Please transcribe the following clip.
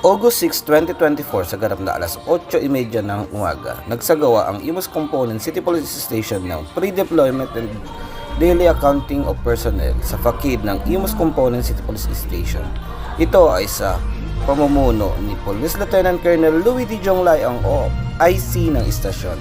August 6, 2024 sa ganap na alas 8:30 ng umaga, nagsagawa ang Imus Component City Police Station ng pre-deployment and daily accounting of personnel sa fakid ng Imus Component City Police Station. Ito ay sa pamumuno ni Police Lieutenant Colonel Louis D. Jonglay ang IC ng istasyon.